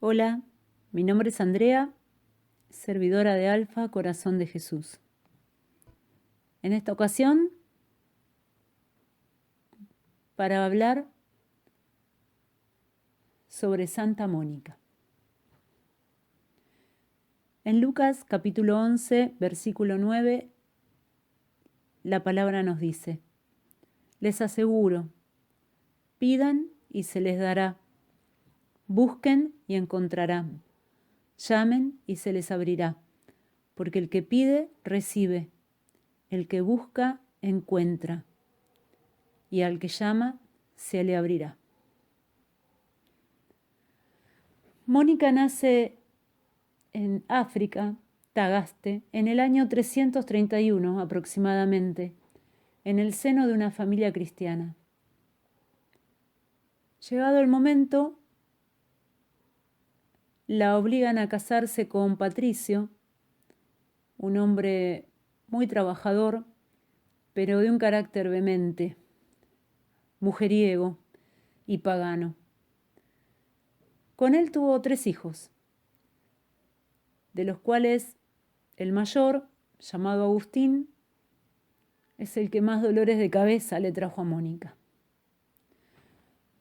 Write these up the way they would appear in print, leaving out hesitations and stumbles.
Hola, mi nombre es Andrea, servidora de Alfa Corazón de Jesús. En esta ocasión, para hablar sobre Santa Mónica. En Lucas capítulo 11, versículo 9, la palabra nos dice: les aseguro, pidan y se les dará, busquen y encontrarán, llamen y se les abrirá, porque el que pide, recibe, el que busca, encuentra, y al que llama, se le abrirá. Mónica nace en África, Tagaste, en el año 331 aproximadamente, en el seno de una familia cristiana. Llegado el momento, la obligan a casarse con Patricio, un hombre muy trabajador, pero de un carácter vehemente, mujeriego y pagano. Con él tuvo 3 hijos, de los cuales el mayor, llamado Agustín, es el que más dolores de cabeza le trajo a Mónica.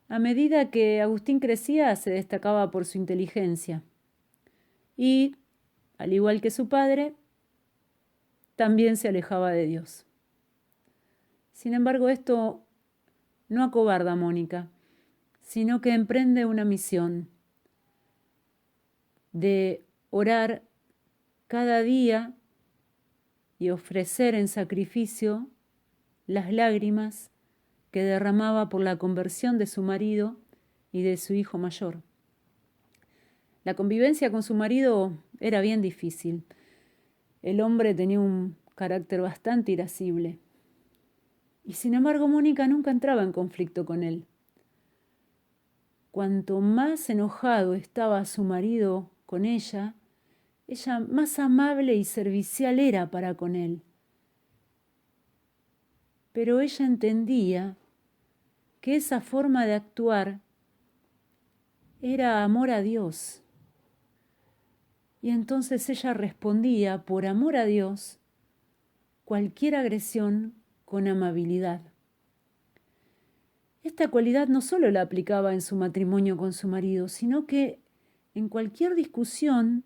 A medida que Agustín crecía, se destacaba por su inteligencia y, al igual que su padre, también se alejaba de Dios. Sin embargo, esto no acobarda a Mónica, sino que emprende una misión de orar cada día y ofrecer en sacrificio las lágrimas que derramaba por la conversión de su marido y de su hijo mayor. La convivencia con su marido era bien difícil. El hombre tenía un carácter bastante irascible. Y sin embargo, Mónica nunca entraba en conflicto con él. Cuanto más enojado estaba su marido con ella más amable y servicial era para con él. Pero ella entendía que esa forma de actuar era amor a Dios. Y entonces ella respondía, por amor a Dios, cualquier agresión con amabilidad. Esta cualidad no solo la aplicaba en su matrimonio con su marido, sino que en cualquier discusión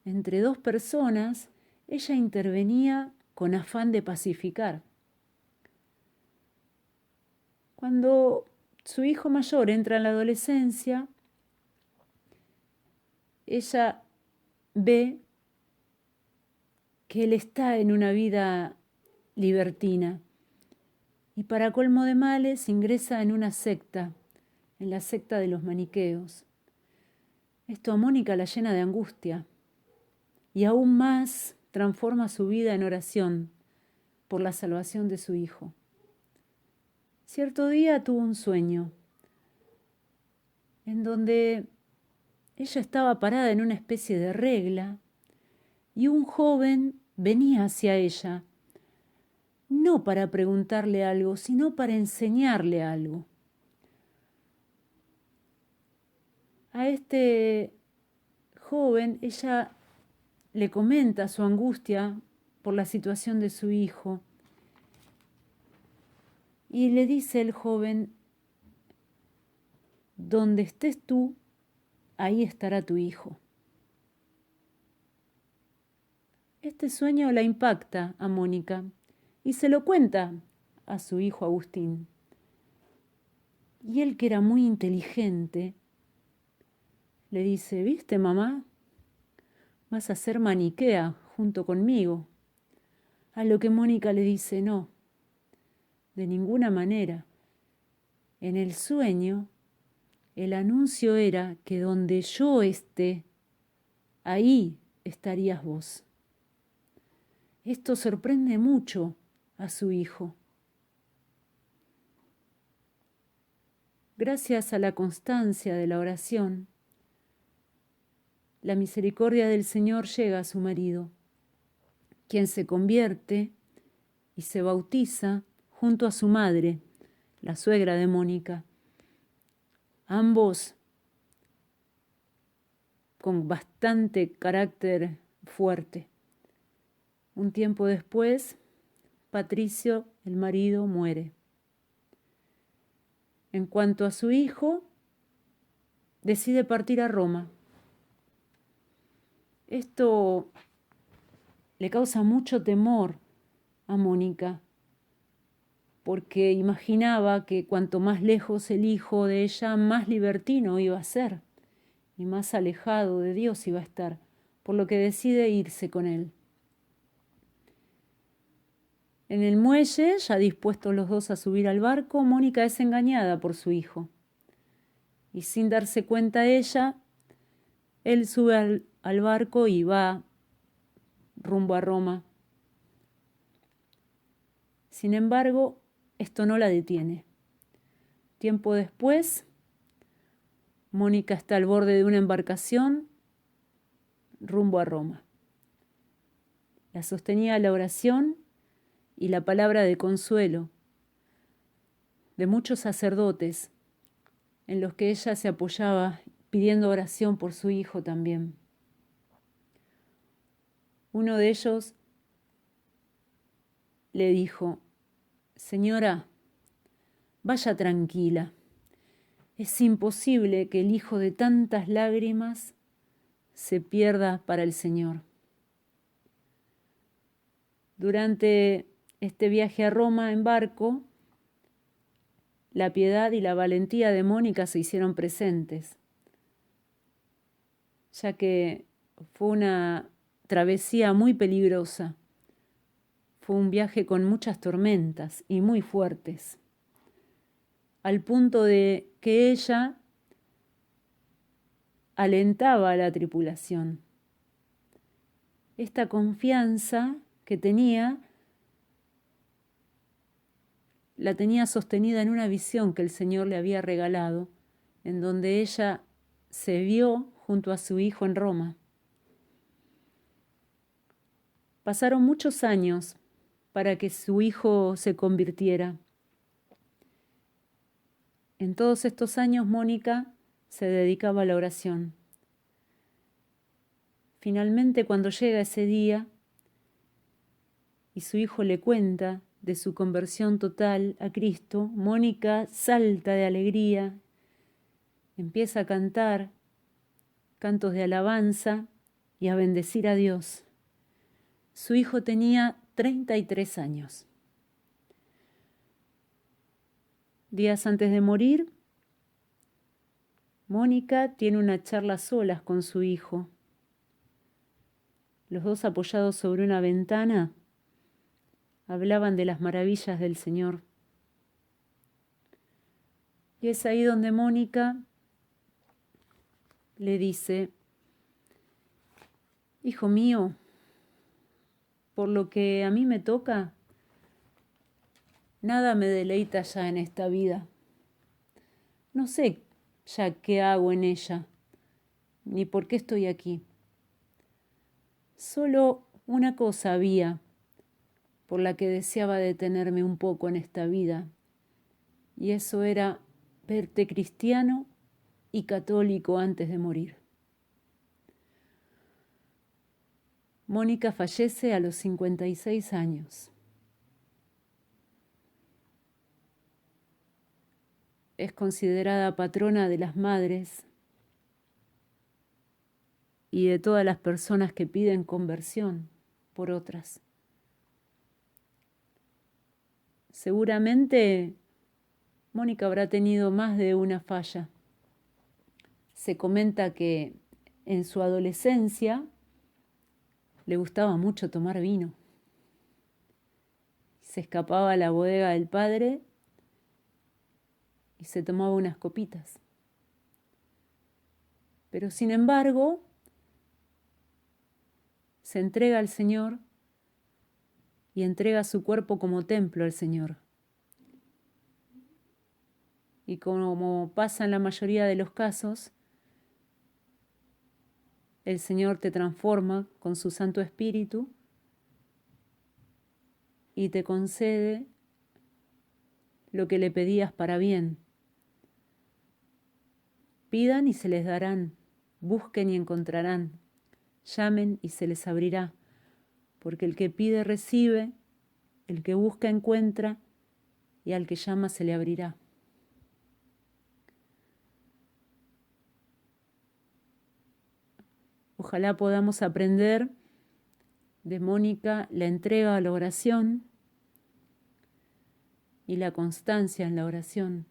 entre 2 personas, ella intervenía con afán de pacificar. Cuando su hijo mayor entra en la adolescencia, ella ve que él está en una vida libertina y para colmo de males ingresa en una secta, en la secta de los maniqueos. Esto a Mónica la llena de angustia y aún más transforma su vida en oración por la salvación de su hijo. Cierto día tuvo un sueño en donde ella estaba parada en una especie de regla y un joven venía hacia ella, no para preguntarle algo, sino para enseñarle algo. A este joven ella le comenta su angustia por la situación de su hijo y le dice el joven: donde estés tú, ahí estará tu hijo. Este sueño la impacta a Mónica y se lo cuenta a su hijo Agustín. Y él, que era muy inteligente, le dice: ¿viste, mamá? Vas a ser maniquea junto conmigo. A lo que Mónica le dice: no, de ninguna manera. En el sueño, el anuncio era que donde yo esté, ahí estarías vos. Esto sorprende mucho a su hijo. Gracias a la constancia de la oración, la misericordia del Señor llega a su marido, quien se convierte y se bautiza junto a su madre, la suegra de Mónica. Ambos con bastante carácter fuerte. Un tiempo después, Patricio, el marido, muere. En cuanto a su hijo, decide partir a Roma. Esto le causa mucho temor a Mónica, porque imaginaba que cuanto más lejos el hijo de ella, más libertino iba a ser y más alejado de Dios iba a estar, por lo que decide irse con él. En el muelle, ya dispuestos los dos a subir al barco, Mónica es engañada por su hijo. Y sin darse cuenta ella, él sube al barco y va rumbo a Roma. Sin embargo, esto no la detiene. Tiempo después, Mónica está al borde de una embarcación rumbo a Roma. La sostenía la oración y la palabra de consuelo de muchos sacerdotes en los que ella se apoyaba pidiendo oración por su hijo también. Uno de ellos le dijo: Señora, vaya tranquila. Es imposible que el hijo de tantas lágrimas se pierda para el Señor. Durante este viaje a Roma en barco, la piedad y la valentía de Mónica se hicieron presentes, ya que fue una travesía muy peligrosa. Fue un viaje con muchas tormentas y muy fuertes, al punto de que ella alentaba a la tripulación. Esta confianza que tenía, la tenía sostenida en una visión que el Señor le había regalado, en donde ella se vio junto a su hijo en Roma. Pasaron muchos años para que su hijo se convirtiera. En todos estos años, Mónica se dedicaba a la oración. Finalmente, cuando llega ese día y su hijo le cuenta de su conversión total a Cristo, Mónica salta de alegría, empieza a cantar cantos de alabanza y a bendecir a Dios. Su hijo tenía 33 años. Días antes de morir, Mónica tiene una charla a solas con su hijo. Los dos apoyados sobre una ventana hablaban de las maravillas del Señor. Y es ahí donde Mónica le dice: Hijo mío, por lo que a mí me toca, nada me deleita ya en esta vida. No sé ya qué hago en ella, ni por qué estoy aquí. Solo una cosa había por la que deseaba detenerme un poco en esta vida, y eso era verte cristiano y católico antes de morir. Mónica fallece a los 56 años. Es considerada patrona de las madres y de todas las personas que piden conversión por otras. Seguramente Mónica habrá tenido más de una falla. Se comenta que en su adolescencia le gustaba mucho tomar vino. Se escapaba a la bodega del padre y se tomaba unas copitas. Pero sin embargo, se entrega al Señor y entrega su cuerpo como templo al Señor. Y como pasa en la mayoría de los casos, el Señor te transforma con su Santo Espíritu y te concede lo que le pedías para bien. Pidan y se les darán, Busquen y encontrarán, llamen y se les abrirá, porque el que pide recibe, el que busca encuentra, y al que llama se le abrirá. Ojalá podamos aprender de Mónica la entrega a la oración y la constancia en la oración.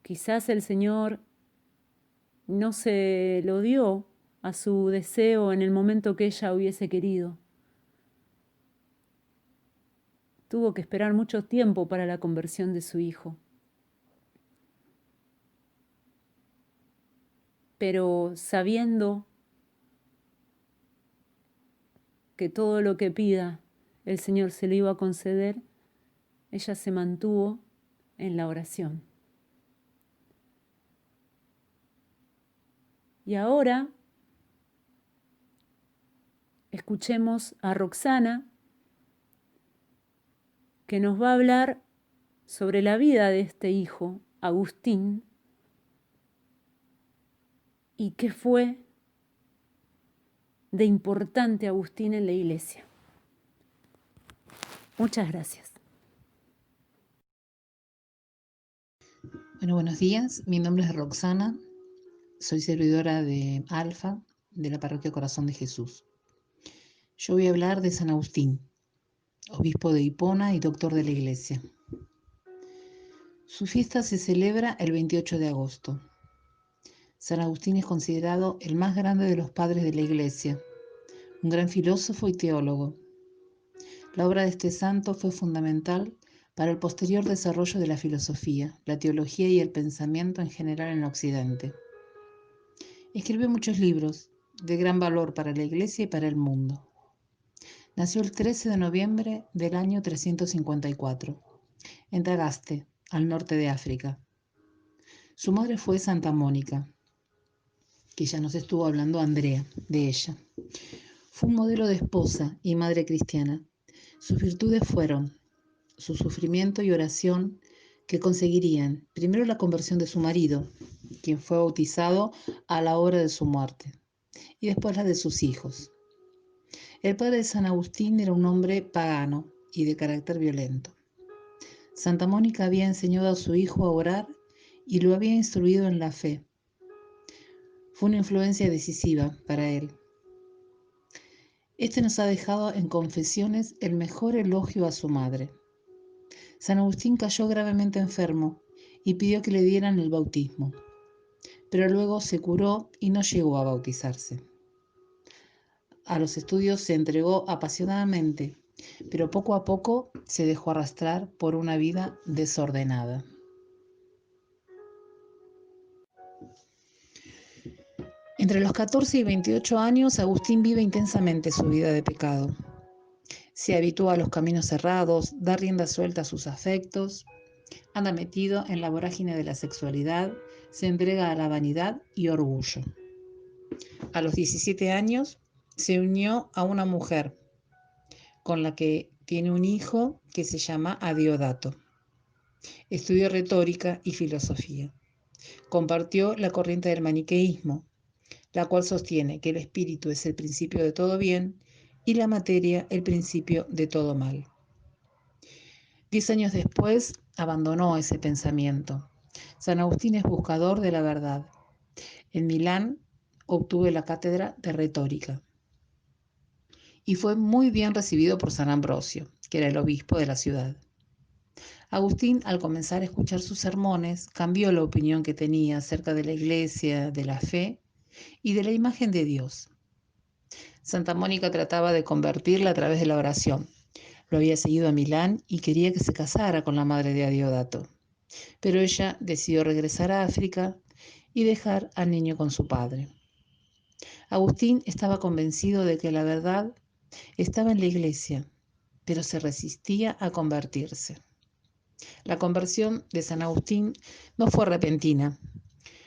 Quizás el Señor no se lo dio a su deseo en el momento que ella hubiese querido. Tuvo que esperar mucho tiempo para la conversión de su hijo. Pero sabiendo que todo lo que pida el Señor se lo iba a conceder, ella se mantuvo en la oración. Y ahora escuchemos a Roxana, que nos va a hablar sobre la vida de este hijo, Agustín, y qué fue de importante Agustín en la iglesia. Muchas gracias. Bueno, buenos días. Mi nombre es Roxana. Soy servidora de Alfa, de la Parroquia Corazón de Jesús. Yo voy a hablar de San Agustín, obispo de Hipona y doctor de la Iglesia. Su fiesta se celebra el 28 de agosto. San Agustín es considerado el más grande de los padres de la Iglesia, un gran filósofo y teólogo. La obra de este santo fue fundamental para el posterior desarrollo de la filosofía, la teología y el pensamiento en general en Occidente. Escribió muchos libros de gran valor para la Iglesia y para el mundo. Nació el 13 de noviembre del año 354, en Tagaste, al norte de África. Su madre fue Santa Mónica, que ya nos estuvo hablando Andrea de ella. Fue un modelo de esposa y madre cristiana. Sus virtudes fueron su sufrimiento y oración, que conseguirían primero la conversión de su marido, quien fue bautizado a la hora de su muerte, y después la de sus hijos. El padre de San Agustín era un hombre pagano y de carácter violento. Santa Mónica había enseñado a su hijo a orar y lo había instruido en la fe. Fue una influencia decisiva para él. Este nos ha dejado en Confesiones el mejor elogio a su madre. San Agustín cayó gravemente enfermo y pidió que le dieran el bautismo, pero luego se curó y no llegó a bautizarse. A los estudios se entregó apasionadamente, pero poco a poco se dejó arrastrar por una vida desordenada. Entre los 14 y 28 años, Agustín vive intensamente su vida de pecado. Se habitúa a los caminos cerrados, da rienda suelta a sus afectos, anda metido en la vorágine de la sexualidad, se entrega a la vanidad y orgullo. A los 17 años se unió a una mujer con la que tiene un hijo que se llama Adiodato. Estudió retórica y filosofía. Compartió la corriente del maniqueísmo, la cual sostiene que el espíritu es el principio de todo bien y la materia el principio de todo mal. 10 años después abandonó ese pensamiento. San Agustín es buscador de la verdad. En Milán obtuvo la cátedra de retórica y fue muy bien recibido por San Ambrosio, que era el obispo de la ciudad. Agustín, al comenzar a escuchar sus sermones, cambió la opinión que tenía acerca de la iglesia, de la fe y de la imagen de Dios. Santa Mónica trataba de convertirla a través de la oración. Lo había seguido a Milán y quería que se casara con la madre de Adiodato, pero ella decidió regresar a África y dejar al niño con su padre. Agustín estaba convencido de que la verdad estaba en la iglesia, pero se resistía a convertirse. La conversión de San Agustín no fue repentina,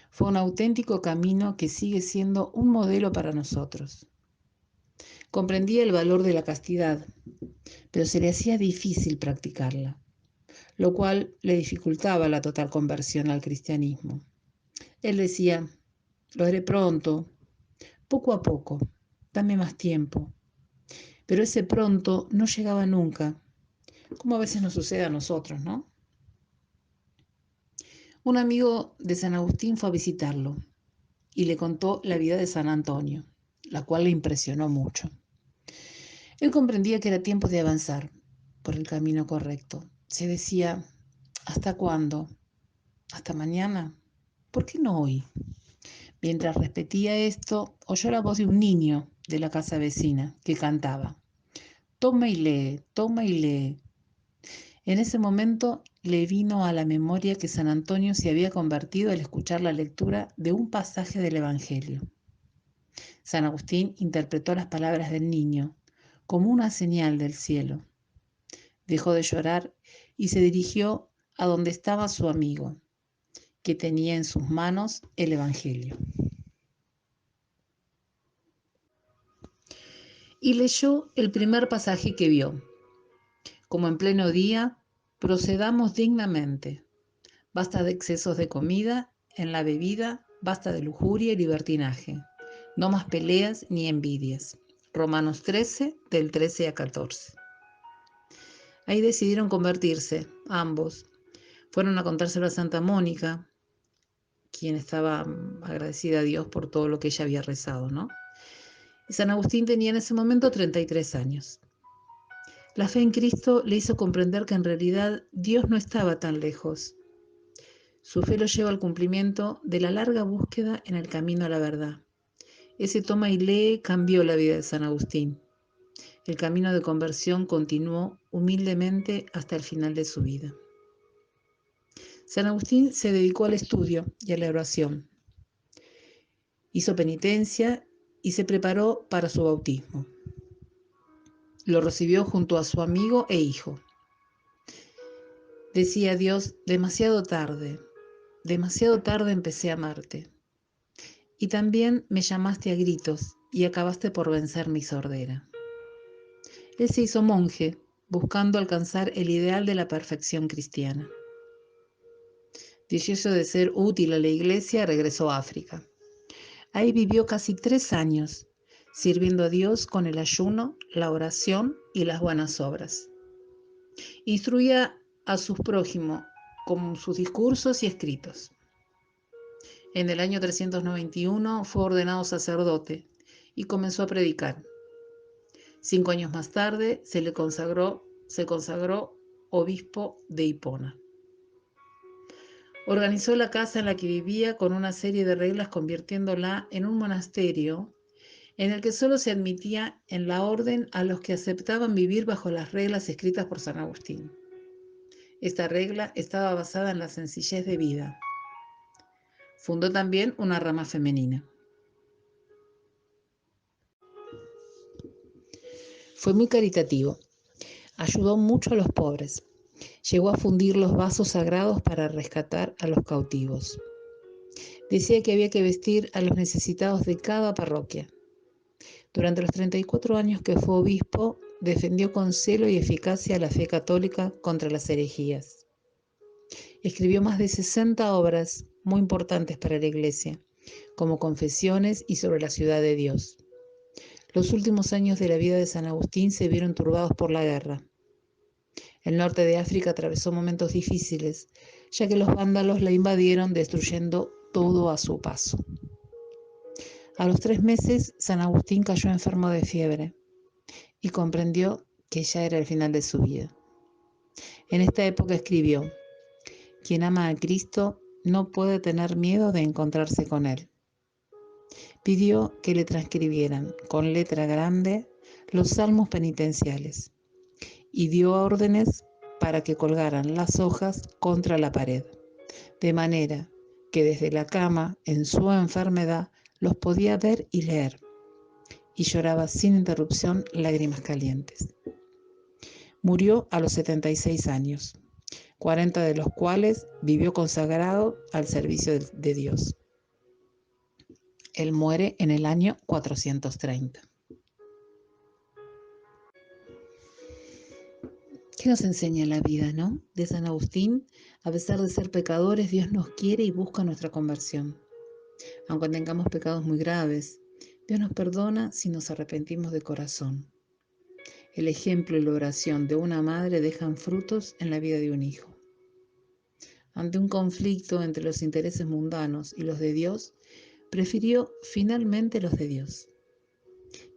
fue un auténtico camino que sigue siendo un modelo para nosotros. Comprendía el valor de la castidad, pero se le hacía difícil practicarla, lo cual le dificultaba la total conversión al cristianismo. Él decía, lo haré pronto, poco a poco, dame más tiempo. Pero ese pronto no llegaba nunca, como a veces nos sucede a nosotros, ¿no? Un amigo de San Agustín fue a visitarlo y le contó la vida de San Antonio, la cual le impresionó mucho. Él comprendía que era tiempo de avanzar por el camino correcto. Se decía, ¿hasta cuándo? ¿Hasta mañana? ¿Por qué no hoy? Mientras repetía esto, oyó la voz de un niño de la casa vecina que cantaba, toma y lee, toma y lee. En ese momento le vino a la memoria que San Antonio se había convertido al escuchar la lectura de un pasaje del Evangelio. San Agustín interpretó las palabras del niño como una señal del cielo. Dejó de llorar y se dirigió a donde estaba su amigo, que tenía en sus manos el Evangelio. Y leyó el primer pasaje que vio. Como en pleno día, procedamos dignamente. Basta de excesos de comida, en la bebida, basta de lujuria y libertinaje. No más peleas ni envidias. Romanos 13, del 13 a 14. Ahí decidieron convertirse, ambos. Fueron a contárselo a Santa Mónica, quien estaba agradecida a Dios por todo lo que ella había rezado, ¿no? Y San Agustín tenía en ese momento 33 años. La fe en Cristo le hizo comprender que en realidad Dios no estaba tan lejos. Su fe lo lleva al cumplimiento de la larga búsqueda en el camino a la verdad. Ese toma y lee cambió la vida de San Agustín. El camino de conversión continuó humildemente hasta el final de su vida. San Agustín se dedicó al estudio y a la oración. Hizo penitencia y se preparó para su bautismo. Lo recibió junto a su amigo e hijo. Decía a Dios, demasiado tarde empecé a amarte. Y también me llamaste a gritos y acabaste por vencer mi sordera. Él se hizo monje, buscando alcanzar el ideal de la perfección cristiana. Deseoso de ser útil a la iglesia, regresó a África. Ahí vivió casi 3 años, sirviendo a Dios con el ayuno, la oración y las buenas obras. Instruía a sus prójimos con sus discursos y escritos. En el año 391 fue ordenado sacerdote y comenzó a predicar. 5 años más tarde se consagró obispo de Hipona. Organizó la casa en la que vivía con una serie de reglas, convirtiéndola en un monasterio en el que solo se admitía en la orden a los que aceptaban vivir bajo las reglas escritas por San Agustín. Esta regla estaba basada en la sencillez de vida. Fundó también una rama femenina. Fue muy caritativo. Ayudó mucho a los pobres. Llegó a fundir los vasos sagrados para rescatar a los cautivos. Decía que había que vestir a los necesitados de cada parroquia. Durante los 34 años que fue obispo, defendió con celo y eficacia la fe católica contra las herejías. Escribió más de 60 obras muy importantes para la Iglesia, como Confesiones y sobre la ciudad de Dios. Los últimos años de la vida de San Agustín se vieron turbados por la guerra. El norte de África atravesó momentos difíciles, ya que los vándalos la invadieron, destruyendo todo a su paso. A los 3 meses, San Agustín cayó enfermo de fiebre y comprendió que ya era el final de su vida. En esta época escribió: quien ama a Cristo no puede tener miedo de encontrarse con Él. Pidió que le transcribieran con letra grande los salmos penitenciales y dio órdenes para que colgaran las hojas contra la pared, de manera que desde la cama, en su enfermedad, los podía ver y leer, y lloraba sin interrupción lágrimas calientes. Murió a los 76 años, 40 de los cuales vivió consagrado al servicio de Dios. Él muere en el año 430. ¿Qué nos enseña la vida, no? De San Agustín, a pesar de ser pecadores, Dios nos quiere y busca nuestra conversión. Aunque tengamos pecados muy graves, Dios nos perdona si nos arrepentimos de corazón. El ejemplo y la oración de una madre dejan frutos en la vida de un hijo. Ante un conflicto entre los intereses mundanos y los de Dios, prefirió finalmente los de Dios.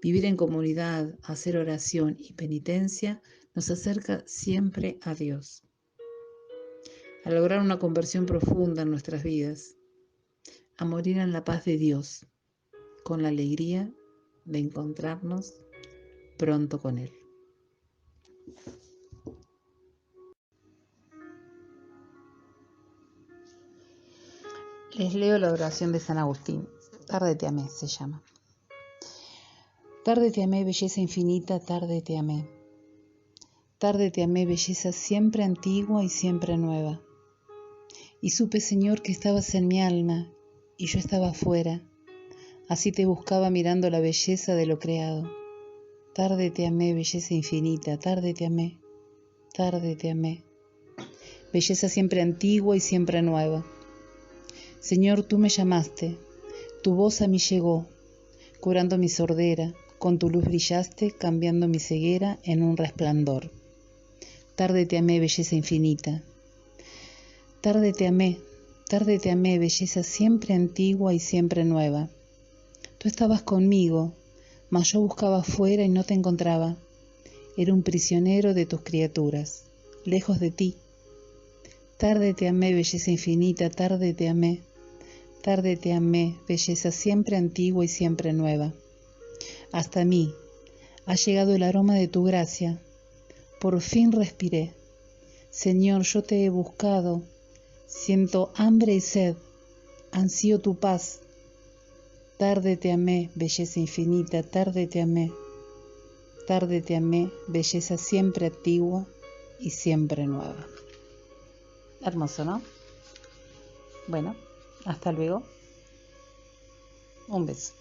Vivir en comunidad, hacer oración y penitencia nos acerca siempre a Dios. A lograr una conversión profunda en nuestras vidas, a morir en la paz de Dios, con la alegría de encontrarnos pronto con Él. Les leo la oración de San Agustín. Tarde te amé se llama. Tarde te amé, belleza infinita, tarde te amé. Tarde te amé, belleza siempre antigua y siempre nueva. Y supe, Señor, que estabas en mi alma y yo estaba afuera. Así te buscaba mirando la belleza de lo creado. Tarde te amé, belleza infinita, tarde te amé. Tarde te amé. Belleza siempre antigua y siempre nueva. Señor, tú me llamaste, tu voz a mí llegó, curando mi sordera, con tu luz brillaste, cambiando mi ceguera en un resplandor. Tarde te amé, belleza infinita. Tarde te amé, belleza siempre antigua y siempre nueva. Tú estabas conmigo, mas yo buscaba afuera y no te encontraba. Era un prisionero de tus criaturas, lejos de ti. Tarde te amé, belleza infinita, tarde te amé. Tarde te amé, belleza siempre antigua y siempre nueva. Hasta mí ha llegado el aroma de tu gracia. Por fin respiré. Señor, yo te he buscado. Siento hambre y sed. Ansío tu paz. Tarde te amé, belleza infinita, tarde te amé. Tarde te amé, belleza siempre antigua y siempre nueva. Hermoso, ¿no? Bueno, hasta luego. Un beso.